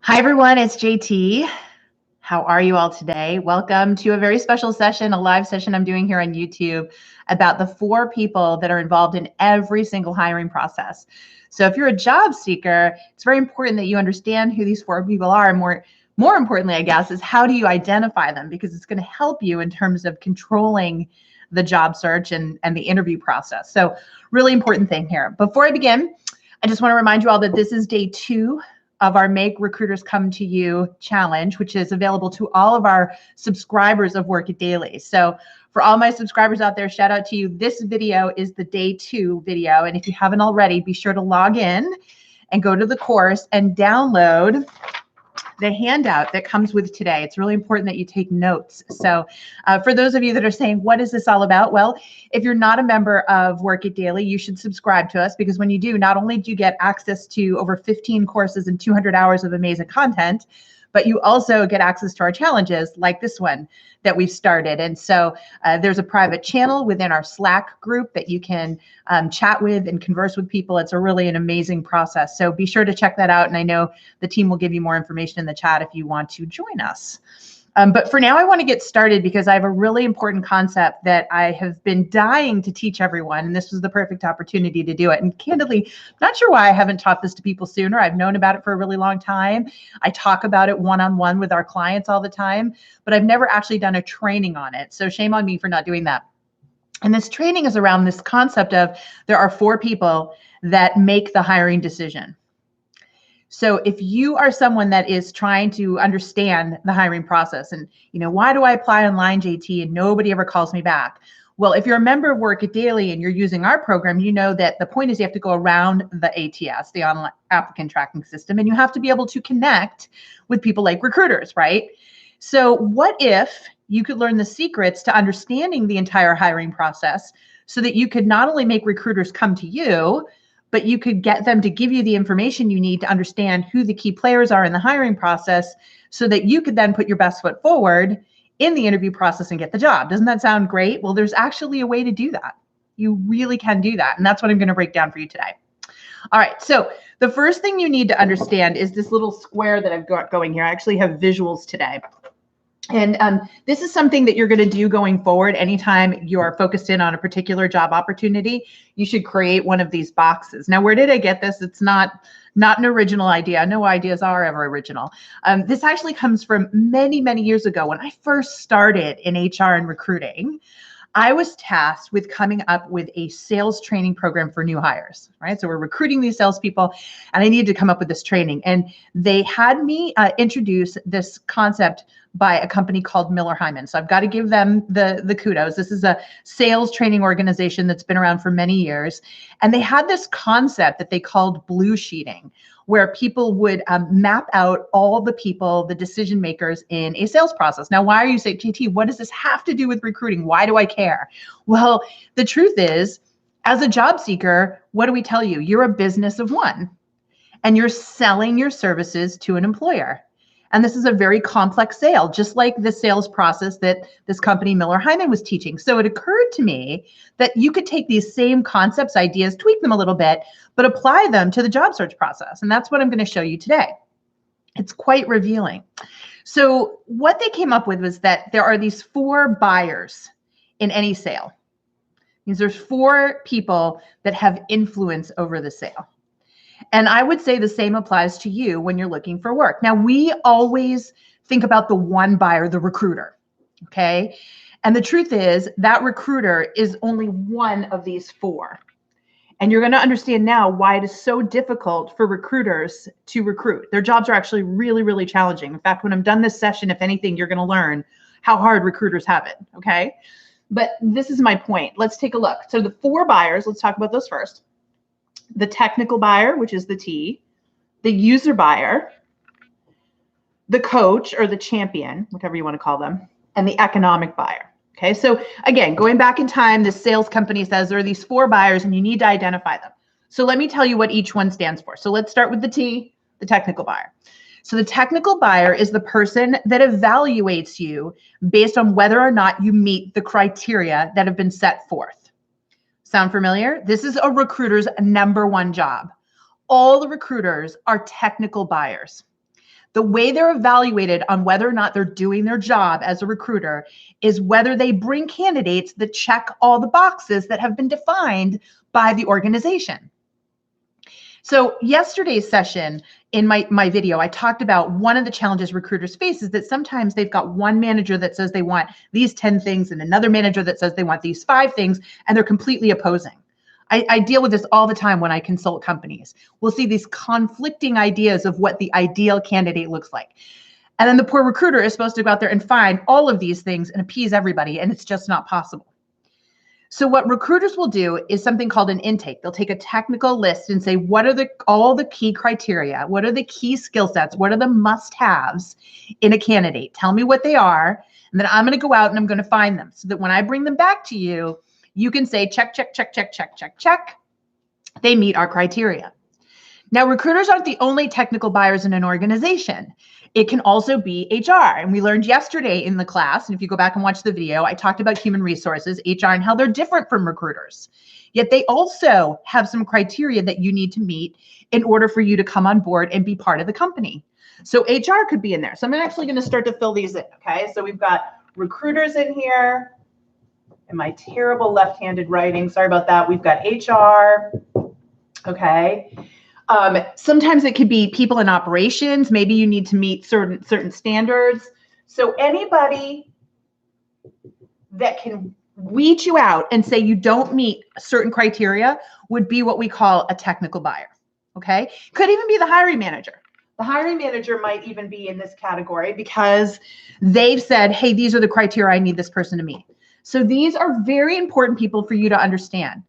Hi, everyone. It's JT. How are you all today? Welcome to a very special session, a live session I'm doing here on YouTube about the 4 people that are involved in every single hiring process. So if you're a job seeker, it's very important that you understand who these 4 people are. And more importantly, I guess, is how do you identify them? Because it's going to help you in terms of controlling the job search and the interview process. So really important thing here. Before I begin, I just want to remind you all that this is day 2 of our Make Recruiters Come to You challenge, which is available to all of our subscribers of Work It Daily. So for all my subscribers out there, shout out to you. This video is the day 2 video. And if you haven't already, be sure to log in and go to the course and download the handout that comes with today. It's really important that you take notes. So for those of you that are saying, what is this all about? Well, if you're not a member of Work It Daily, you should subscribe to us, because when you do, not only do you get access to over 15 courses and 200 hours of amazing content, but you also get access to our challenges like this one that we've started. And so there's a private channel within our Slack group that you can chat with and converse with people. It's really an amazing process. So be sure to check that out. And I know the team will give you more information in the chat if you want to join us. But for now, I want to get started because I have a really important concept that I have been dying to teach everyone, and this was the perfect opportunity to do it. And candidly, not sure why I haven't taught this to people sooner. I've known about it for a really long time. I talk about it one-on-one with our clients all the time, but I've never actually done a training on it. So shame on me for not doing that. And this training is around this concept of there are 4 people that make the hiring decision. So if you are someone that is trying to understand the hiring process and, why do I apply online, JT, and nobody ever calls me back? Well, if you're a member of Work It Daily and you're using our program, you know that the point is you have to go around the ATS, the online applicant tracking system, and you have to be able to connect with people like recruiters, right? So what if you could learn the secrets to understanding the entire hiring process so that you could not only make recruiters come to you, but you could get them to give you the information you need to understand who the key players are in the hiring process so that you could then put your best foot forward in the interview process and get the job. Doesn't that sound great? Well, there's actually a way to do that. You really can do that. And that's what I'm going to break down for you today. All right. So the first thing you need to understand is this little square that I've got going here. I actually have visuals today. And this is something that you're going to do going forward. Anytime you're focused in on a particular job opportunity, you should create one of these boxes. Now, where did I get this? It's not an original idea. No ideas are ever original. This actually comes from many, many years ago when I first started in HR and recruiting. I was tasked with coming up with a sales training program for new hires, right? So we're recruiting these salespeople, and I needed to come up with this training. And they had me introduce this concept by a company called Miller Heiman. So I've got to give them the kudos. This is a sales training organization that's been around for many years. And they had this concept that they called blue sheeting, where people would map out all the people, the decision makers in a sales process. Now, why are you saying, JT, what does this have to do with recruiting? Why do I care? Well, the truth is, as a job seeker, what do we tell you? You're a business of one, and you're selling your services to an employer. And this is a very complex sale, just like the sales process that this company, Miller Heiman, was teaching. So it occurred to me that you could take these same concepts, ideas, tweak them a little bit, but apply them to the job search process. And that's what I'm going to show you today. It's quite revealing. So what they came up with was that there are these 4 buyers in any sale. It means there's 4 people that have influence over the sale. And I would say the same applies to you when you're looking for work. Now, we always think about the one buyer, the recruiter, okay? And the truth is that recruiter is only one of these 4. And you're going to understand now why it is so difficult for recruiters to recruit. Their jobs are actually really, really challenging. In fact, when I'm done this session, if anything, you're going to learn how hard recruiters have it, okay? But this is my point. Let's take a look. So the 4 buyers, let's talk about those first. The technical buyer, which is the T, the user buyer, the coach or the champion, whatever you want to call them, and the economic buyer. Okay, so again, going back in time, the sales company says there are these 4 buyers and you need to identify them. So let me tell you what each one stands for. So let's start with the T, the technical buyer. So the technical buyer is the person that evaluates you based on whether or not you meet the criteria that have been set forth. Sound familiar? This is a recruiter's number 1 job. All the recruiters are technical buyers. The way they're evaluated on whether or not they're doing their job as a recruiter is whether they bring candidates that check all the boxes that have been defined by the organization. So yesterday's session in my video, I talked about one of the challenges recruiters face is that sometimes they've got one manager that says they want these 10 things and another manager that says they want these 5 things, and they're completely opposing. I deal with this all the time when I consult companies. We'll see these conflicting ideas of what the ideal candidate looks like. And then the poor recruiter is supposed to go out there and find all of these things and appease everybody, and it's just not possible. So what recruiters will do is something called an intake. They'll take a technical list and say, what are all the key criteria? What are the key skill sets? What are the must-haves in a candidate? Tell me what they are, and then I'm going to go out and I'm going to find them so that when I bring them back to you, you can say, check, check, check, check, check, check, check. They meet our criteria. Now, recruiters aren't the only technical buyers in an organization. It can also be HR. And we learned yesterday in the class, and if you go back and watch the video, I talked about human resources, HR, and how they're different from recruiters. Yet they also have some criteria that you need to meet in order for you to come on board and be part of the company. So HR could be in there. So I'm actually going to start to fill these in, okay? So we've got recruiters in here. And my terrible left-handed writing, sorry about that. We've got HR, okay? Sometimes it could be people in operations. Maybe you need to meet certain standards. So anybody that can weed you out and say you don't meet certain criteria would be what we call a technical buyer, okay? Could even be the hiring manager. The hiring manager might even be in this category because they've said, hey, these are the criteria I need this person to meet. So these are very important people for you to understand.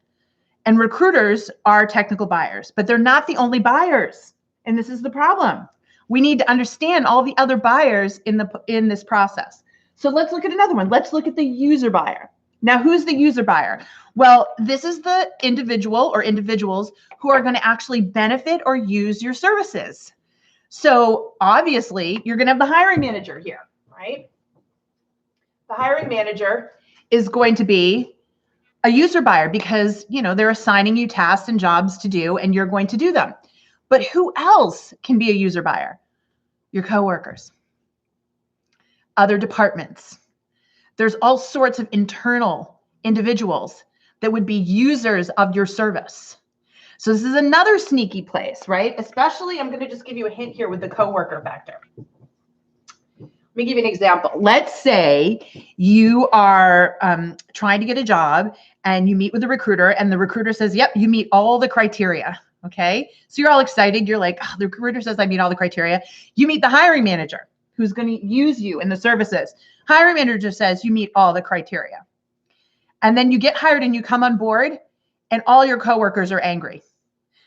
And recruiters are technical buyers, but they're not the only buyers. And this is the problem. We need to understand all the other buyers in this process. So let's look at another one. Let's look at the user buyer. Now, who's the user buyer? Well, this is the individual or individuals who are going to actually benefit or use your services. So obviously, you're going to have the hiring manager here, right? The hiring manager is going to be a user buyer because, you know, they're assigning you tasks and jobs to do, and you're going to do them. But who else can be a user buyer? Your coworkers, other departments. There's all sorts of internal individuals that would be users of your service. So this is another sneaky place, right? Especially, I'm going to just give you a hint here with the coworker factor. Let me give you an example. Let's say you are trying to get a job and you meet with the recruiter and the recruiter says, yep, you meet all the criteria. Okay. So you're all excited. You're like, oh, the recruiter says I meet all the criteria. You meet the hiring manager who's going to use you in the services. Hiring manager says you meet all the criteria. And then you get hired and you come on board and all your coworkers are angry.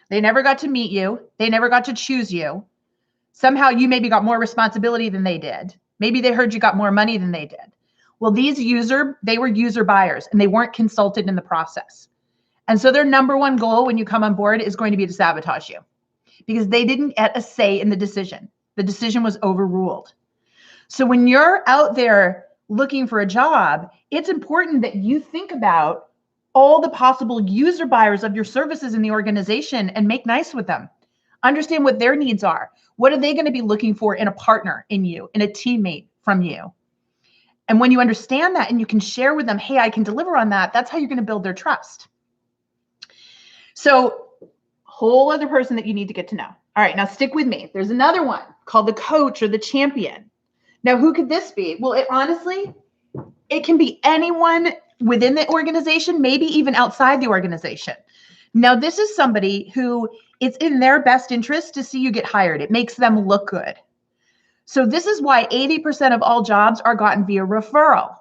They never got to meet you. They never got to choose you. Somehow you maybe got more responsibility than they did. Maybe they heard you got more money than they did. Well, they were user buyers and they weren't consulted in the process. And so their number one goal when you come on board is going to be to sabotage you because they didn't get a say in the decision. The decision was overruled. So when you're out there looking for a job, it's important that you think about all the possible user buyers of your services in the organization and make nice with them. Understand what their needs are. What are they going to be looking for in a partner in you, in a teammate from you? And when you understand that and you can share with them, hey, I can deliver on that, that's how you're going to build their trust. So, whole other person that you need to get to know. All right, now stick with me. There's another one called the coach or the champion. Now, who could this be? Well, honestly, it can be anyone within the organization, maybe even outside the organization. Now, this is somebody who it's in their best interest to see you get hired. It makes them look good. So this is why 80% of all jobs are gotten via referral,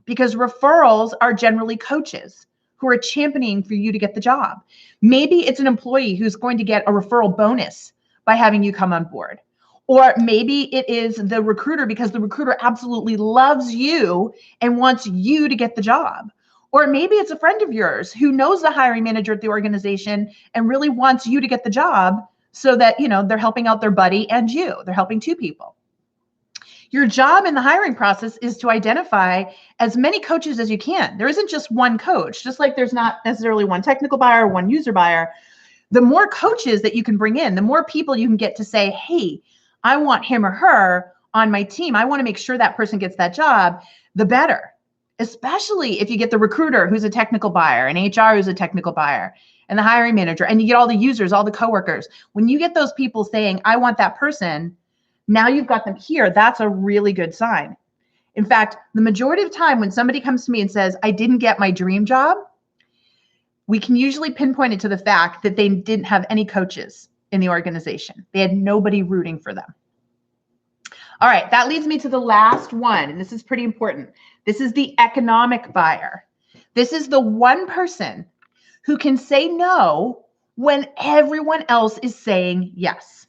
because referrals are generally coaches who are championing for you to get the job. Maybe it's an employee who's going to get a referral bonus by having you come on board. Or maybe it is the recruiter because the recruiter absolutely loves you and wants you to get the job. Or maybe it's a friend of yours who knows the hiring manager at the organization and really wants you to get the job so that, you know, they're helping out their buddy and you. They're helping two people. Your job in the hiring process is to identify as many coaches as you can. There isn't just one coach, just like there's not necessarily one technical buyer or one user buyer. The more coaches that you can bring in, the more people you can get to say, hey, I want him or her on my team. I want to make sure that person gets that job, the better. Especially if you get the recruiter who's a technical buyer and HR who's a technical buyer and the hiring manager, and you get all the users, all the coworkers. When you get those people saying, I want that person, now you've got them here. That's a really good sign. In fact, the majority of the time when somebody comes to me and says, I didn't get my dream job, we can usually pinpoint it to the fact that they didn't have any coaches in the organization. They had nobody rooting for them. All right, that leads me to the last one, and this is pretty important. This is the economic buyer. This is the one person who can say no when everyone else is saying yes.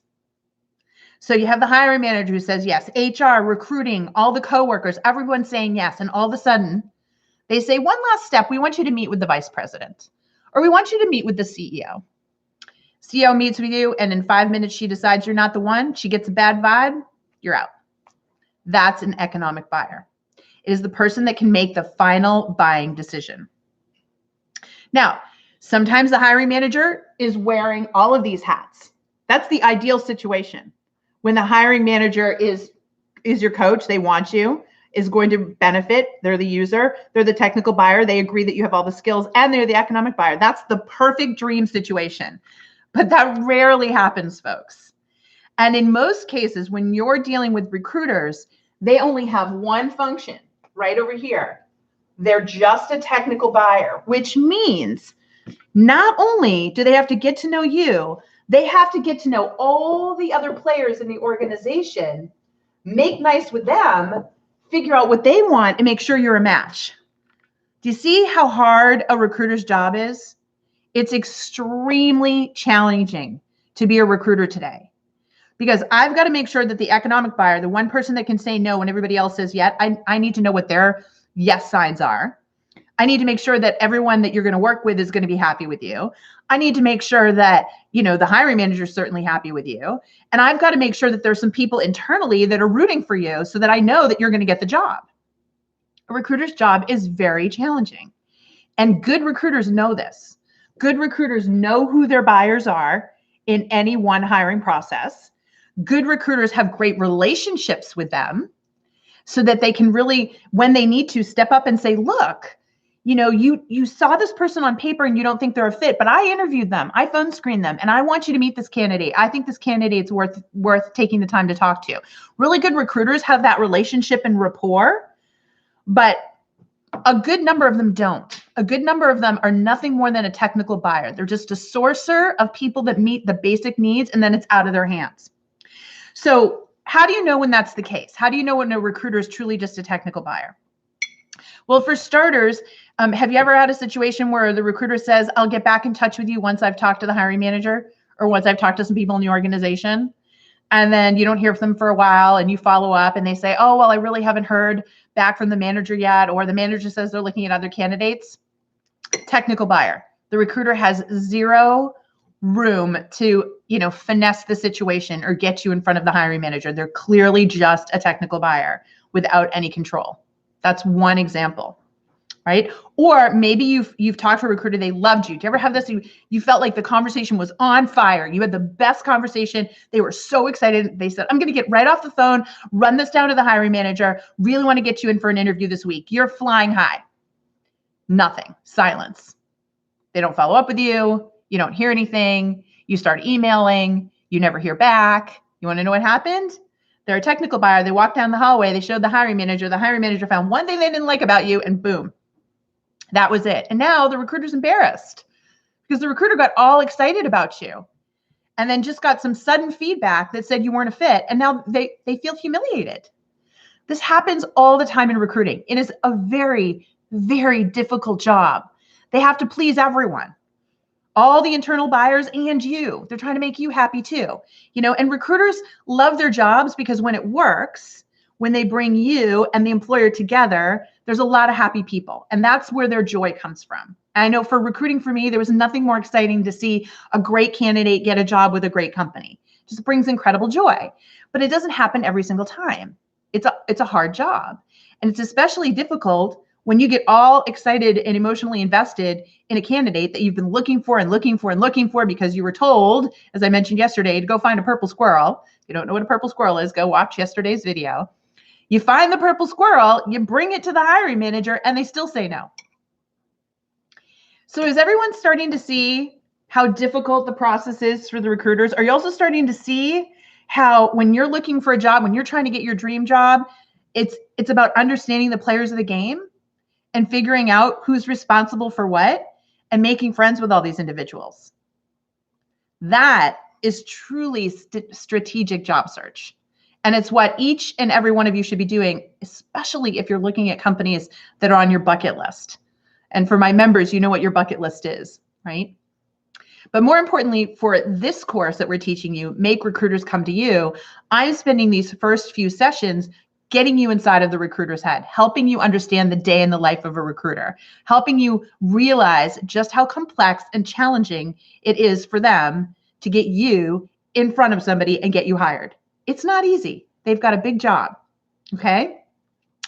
So you have the hiring manager who says yes, HR, recruiting, all the coworkers, everyone's saying yes, and all of a sudden they say, one last step, we want you to meet with the vice president, or we want you to meet with the CEO. CEO meets with you, and in 5 minutes she decides you're not the one. She gets a bad vibe, you're out. That's an economic buyer. It is the person that can make the final buying decision. Now, sometimes the hiring manager is wearing all of these hats. That's the ideal situation. When the hiring manager is your coach, they want you, is going to benefit. They're the user, they're the technical buyer. They agree that you have all the skills, and they're the economic buyer. That's the perfect dream situation. But that rarely happens, folks. And in most cases, when you're dealing with recruiters, they only have one function right over here. They're just a technical buyer, which means not only do they have to get to know you, they have to get to know all the other players in the organization, make nice with them, figure out what they want, and make sure you're a match. Do you see how hard a recruiter's job is? It's extremely challenging to be a recruiter today. Because I've got to make sure that the economic buyer, the one person that can say no when everybody else says yes, I need to know what their yes signs are. I need to make sure that everyone that you're going to work with is going to be happy with you. I need to make sure that, the hiring manager is certainly happy with you. And I've got to make sure that there's some people internally that are rooting for you so that I know that you're going to get the job. A recruiter's job is very challenging. And good recruiters know this. Good recruiters know who their buyers are in any one hiring process. Good recruiters have great relationships with them so that they can really, when they need to, step up and say, look, you saw this person on paper and you don't think they're a fit, but I interviewed them, I phone screened them, and I want you to meet this candidate. I think this candidate's worth taking the time to talk to. Really good recruiters have that relationship and rapport, but a good number of them don't. A good number of them are nothing more than a technical buyer. They're just a sourcer of people that meet the basic needs, and then it's out of their hands. So how do you know when that's the case? How do you know when a recruiter is truly just a technical buyer? Well, for starters, have you ever had a situation where the recruiter says, I'll get back in touch with you once I've talked to the hiring manager or once I've talked to some people in the organization? And then you don't hear from them for a while and you follow up and they say, oh, well, I really haven't heard back from the manager yet. Or the manager says they're looking at other candidates. Technical buyer. The recruiter has zero room to, finesse the situation or get you in front of the hiring manager. They're clearly just a technical buyer without any control. That's one example, right? Or maybe you've talked to a recruiter, they loved you. Do you ever have this? You felt like the conversation was on fire. You had the best conversation. They were so excited. They said, I'm going to get right off the phone, run this down to the hiring manager. Really want to get you in for an interview this week. You're flying high. Nothing. Silence. They don't follow up with you. You don't hear anything. You start emailing. You never hear back. You want to know what happened? They're a technical buyer. They walked down the hallway. They showed the hiring manager. The hiring manager found one thing they didn't like about you, and boom, that was it. And now the recruiter's embarrassed because the recruiter got all excited about you and then just got some sudden feedback that said you weren't a fit. And now they feel humiliated. This happens all the time in recruiting. It is a very, very difficult job. They have to please everyone. All the internal buyers and you. They're trying to make you happy too. And recruiters love their jobs because when it works, when they bring you and the employer together, there's a lot of happy people. And that's where their joy comes from. And I know for recruiting for me, there was nothing more exciting to see a great candidate get a job with a great company. It just brings incredible joy. But it doesn't happen every single time. It's a hard job. And it's especially difficult when you get all excited and emotionally invested in a candidate that you've been looking for and looking for and looking for because you were told, as I mentioned yesterday, to go find a purple squirrel. If you don't know what a purple squirrel is, go watch yesterday's video. You find the purple squirrel, you bring it to the hiring manager, and they still say no. So is everyone starting to see how difficult the process is for the recruiters? Are you also starting to see how when you're looking for a job, when you're trying to get your dream job, it's about understanding the players of the game and figuring out who's responsible for what and making friends with all these individuals? That is truly strategic job search. And it's what each and every one of you should be doing, especially if you're looking at companies that are on your bucket list. And for my members, you know what your bucket list is, right? But more importantly, for this course that we're teaching you, Make Recruiters Come to You, I'm spending these first few sessions getting you inside of the recruiter's head, helping you understand the day in the life of a recruiter, helping you realize just how complex and challenging it is for them to get you in front of somebody and get you hired. It's not easy. They've got a big job. Okay.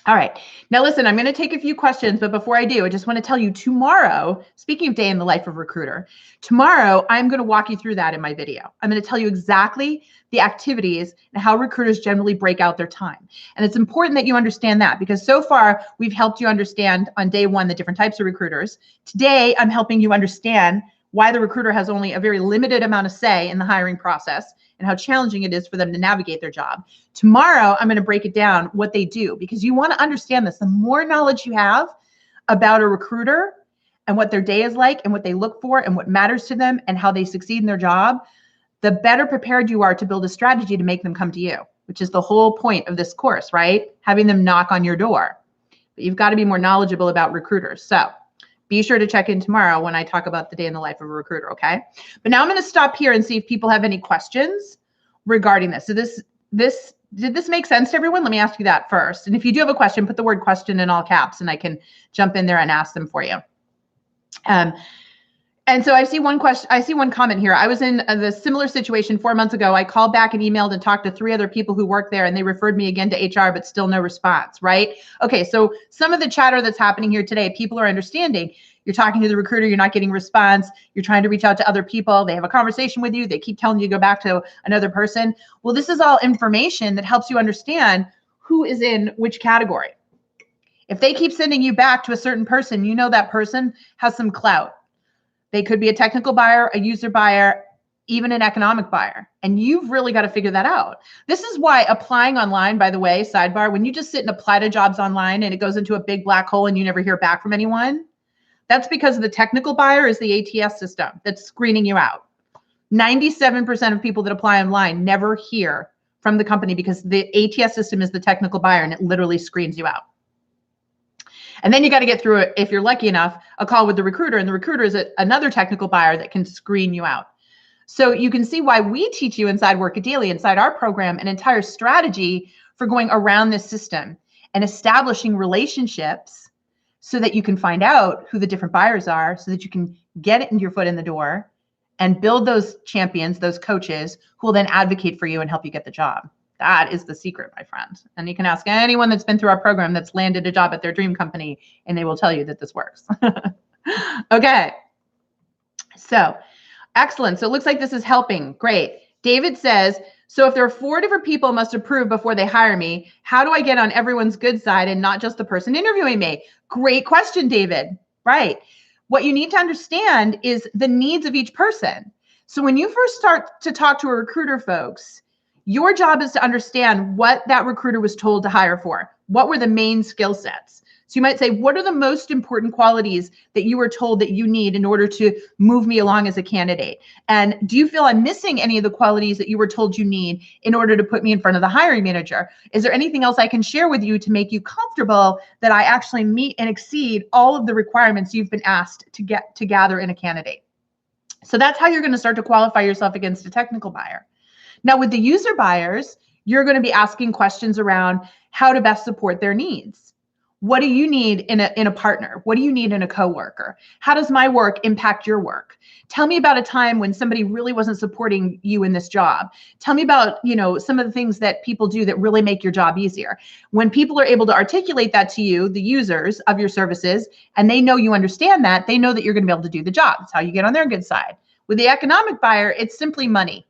All right. Now listen, I'm going to take a few questions, but before I do, I just want to tell you tomorrow, speaking of day in the life of a recruiter, tomorrow I'm going to walk you through that in my video. I'm going to tell you exactly the activities and how recruiters generally break out their time. And it's important that you understand that because so far we've helped you understand on day one the different types of recruiters. Today, I'm helping you understand why the recruiter has only a very limited amount of say in the hiring process and how challenging it is for them to navigate their job. Tomorrow, I'm going to break it down what they do because you want to understand this. The more knowledge you have about a recruiter and what their day is like and what they look for and what matters to them and how they succeed in their job, the better prepared you are to build a strategy to make them come to you, which is the whole point of this course, right? Having them knock on your door. But you've got to be more knowledgeable about recruiters. So be sure to check in tomorrow when I talk about the day in the life of a recruiter, okay? But now I'm going to stop here and see if people have any questions regarding this. So did this make sense to everyone? Let me ask you that first. And if you do have a question, put the word question in all caps and I can jump in there and ask them for you. And so I see one comment here. I was in the similar situation 4 months ago. I called back and emailed and talked to 3 other people who work there and they referred me again to HR, but still no response, right? Okay, so some of the chatter that's happening here today, people are understanding. You're talking to the recruiter, you're not getting response. You're trying to reach out to other people. They have a conversation with you. They keep telling you to go back to another person. Well, this is all information that helps you understand who is in which category. If they keep sending you back to a certain person, you know that person has some clout. They could be a technical buyer, a user buyer, even an economic buyer. And you've really got to figure that out. This is why applying online, by the way, sidebar, when you just sit and apply to jobs online and it goes into a big black hole and you never hear back from anyone, that's because the technical buyer is the ATS system that's screening you out. 97% of people that apply online never hear from the company because the ATS system is the technical buyer and it literally screens you out. And then you got to get through it, if you're lucky enough, a call with the recruiter, and the recruiter is another technical buyer that can screen you out. So you can see why we teach you inside Workadaily, inside our program, an entire strategy for going around this system and establishing relationships so that you can find out who the different buyers are, so that you can get it in your foot in the door and build those champions, those coaches who will then advocate for you and help you get the job. That is the secret, my friend. And you can ask anyone that's been through our program that's landed a job at their dream company, and they will tell you that this works. Okay. So excellent. So it looks like this is helping. Great. David says, so if there are 4 different people must approve before they hire me, how do I get on everyone's good side and not just the person interviewing me? Great question, David. Right. What you need to understand is the needs of each person. So when you first start to talk to a recruiter, folks, your job is to understand what that recruiter was told to hire for. What were the main skill sets? So you might say, what are the most important qualities that you were told that you need in order to move me along as a candidate? And do you feel I'm missing any of the qualities that you were told you need in order to put me in front of the hiring manager? Is there anything else I can share with you to make you comfortable that I actually meet and exceed all of the requirements you've been asked to gather in a candidate? So that's how you're going to start to qualify yourself against a technical buyer. Now, with the user buyers, you're going to be asking questions around how to best support their needs. What do you need in a partner? What do you need in a coworker? How does my work impact your work? Tell me about a time when somebody really wasn't supporting you in this job. Tell me about, some of the things that people do that really make your job easier. When people are able to articulate that to you, the users of your services, and they know you understand that, they know that you're going to be able to do the job. That's how you get on their good side. With the economic buyer, it's simply money.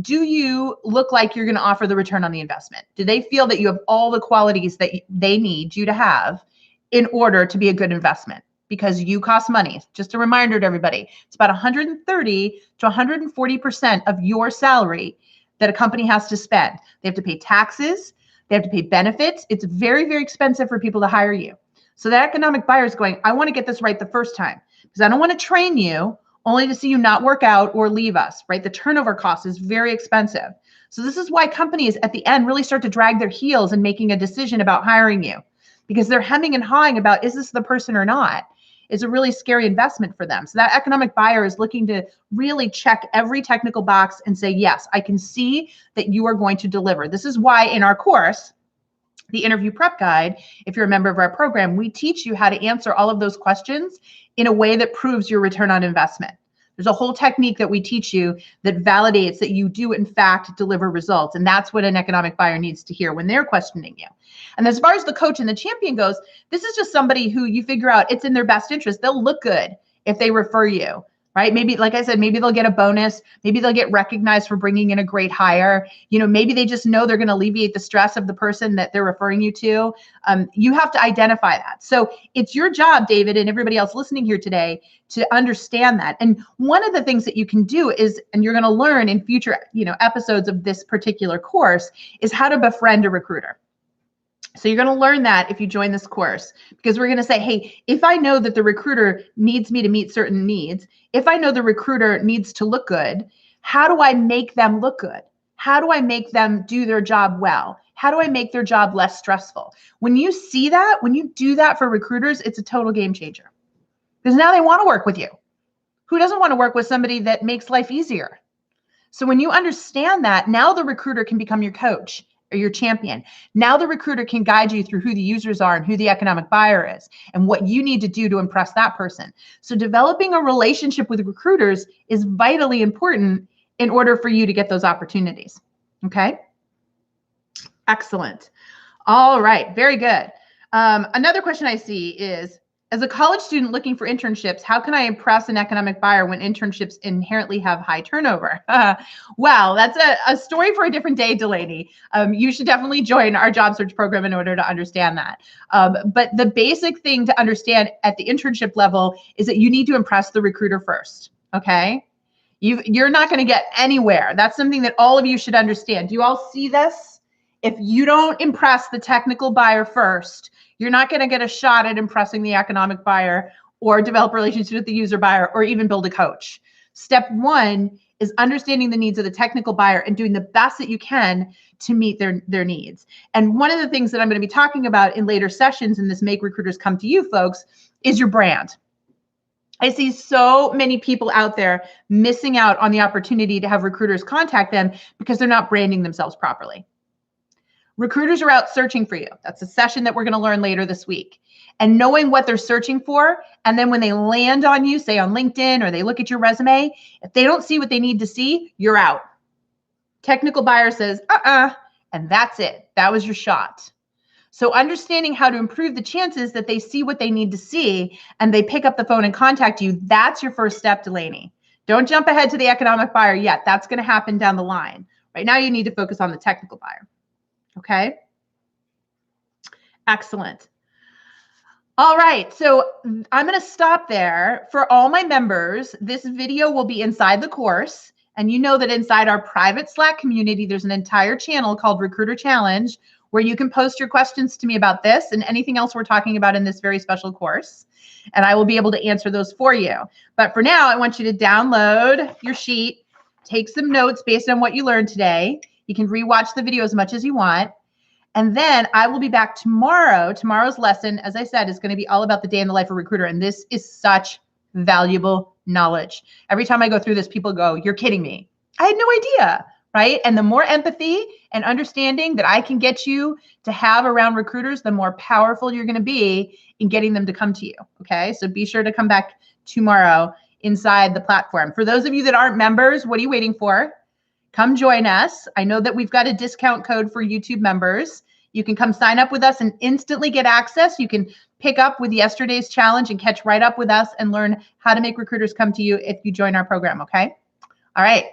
Do you look like you're going to offer the return on the investment? Do they feel that you have all the qualities that they need you to have in order to be a good investment? Because you cost money. Just a reminder to everybody, it's about 130 to 140% of your salary that a company has to spend. They have to pay taxes. They have to pay benefits. It's very, very expensive for people to hire you. So the economic buyer is going, I want to get this right the first time because I don't want to train you only to see you not work out or leave us, right? The turnover cost is very expensive. So this is why companies at the end really start to drag their heels in making a decision about hiring you because they're hemming and hawing about, is this the person or not? It's a really scary investment for them. So that economic buyer is looking to really check every technical box and say, yes, I can see that you are going to deliver. This is why in our course, the interview prep guide, if you're a member of our program, we teach you how to answer all of those questions in a way that proves your return on investment. There's a whole technique that we teach you that validates that you do in fact deliver results. And that's what an economic buyer needs to hear when they're questioning you. And as far as the coach and the champion goes, this is just somebody who you figure out it's in their best interest. They'll look good if they refer you. Right? Maybe, like I said, maybe they'll get a bonus. Maybe they'll get recognized for bringing in a great hire. Maybe they just know they're going to alleviate the stress of the person that they're referring you to. You have to identify that. So it's your job, David, and everybody else listening here today to understand that. And one of the things that you can do is, and you're going to learn in future, episodes of this particular course, is how to befriend a recruiter. So you're going to learn that if you join this course, because we're going to say, hey, if I know that the recruiter needs me to meet certain needs, if I know the recruiter needs to look good, how do I make them look good? How do I make them do their job well? How do I make their job less stressful? When you see that, when you do that for recruiters, it's a total game changer because now they want to work with you. Who doesn't want to work with somebody that makes life easier? So when you understand that, now the recruiter can become your coach or your champion. Now the recruiter can guide you through who the users are and who the economic buyer is and what you need to do to impress that person. So developing a relationship with recruiters is vitally important in order for you to get those opportunities. Okay? Excellent. All right. Very good. Another question I see is, as a college student looking for internships, how can I impress an economic buyer when internships inherently have high turnover? Well, that's a story for a different day, Delaney. You should definitely join our job search program in order to understand that. But the basic thing to understand at the internship level is that you need to impress the recruiter first, okay? You're not going to get anywhere. That's something that all of you should understand. Do you all see this? If you don't impress the technical buyer first, you're not going to get a shot at impressing the economic buyer or develop relationships with the user buyer or even build a coach. Step one is understanding the needs of the technical buyer and doing the best that you can to meet their needs. And one of the things that I'm going to be talking about in later sessions in this Make Recruiters Come to You, folks, is your brand. I see so many people out there missing out on the opportunity to have recruiters contact them because they're not branding themselves properly. Recruiters are out searching for you. That's a session that we're going to learn later this week. And knowing what they're searching for, and then when they land on you, say on LinkedIn, or they look at your resume, if they don't see what they need to see, you're out. Technical buyer says, and that's it. That was your shot. So understanding how to improve the chances that they see what they need to see and they pick up the phone and contact you, that's your first step, Delaney. Don't jump ahead to the economic buyer yet. That's going to happen down the line. Right now, you need to focus on the technical buyer. Okay. Excellent. All right. So I'm going to stop there. For all my members, this video will be inside the course. And you know that inside our private Slack community, there's an entire channel called Recruiter Challenge where you can post your questions to me about this and anything else we're talking about in this very special course. And I will be able to answer those for you. But for now, I want you to download your sheet, take some notes based on what you learned today. You can rewatch the video as much as you want. And then I will be back tomorrow. Tomorrow's lesson, as I said, is going to be all about the day in the life of a recruiter. And this is such valuable knowledge. Every time I go through this, people go, you're kidding me. I had no idea, right? And the more empathy and understanding that I can get you to have around recruiters, the more powerful you're going to be in getting them to come to you. Okay. So be sure to come back tomorrow inside the platform. For those of you that aren't members, what are you waiting for? Come join us. I know that we've got a discount code for YouTube members. You can come sign up with us and instantly get access. You can pick up with yesterday's challenge and catch right up with us and learn how to make recruiters come to you if you join our program. Okay. All right.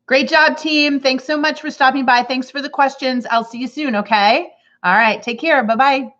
Great job, team. Thanks so much for stopping by. Thanks for the questions. I'll see you soon. Okay. All right. Take care. Bye-bye.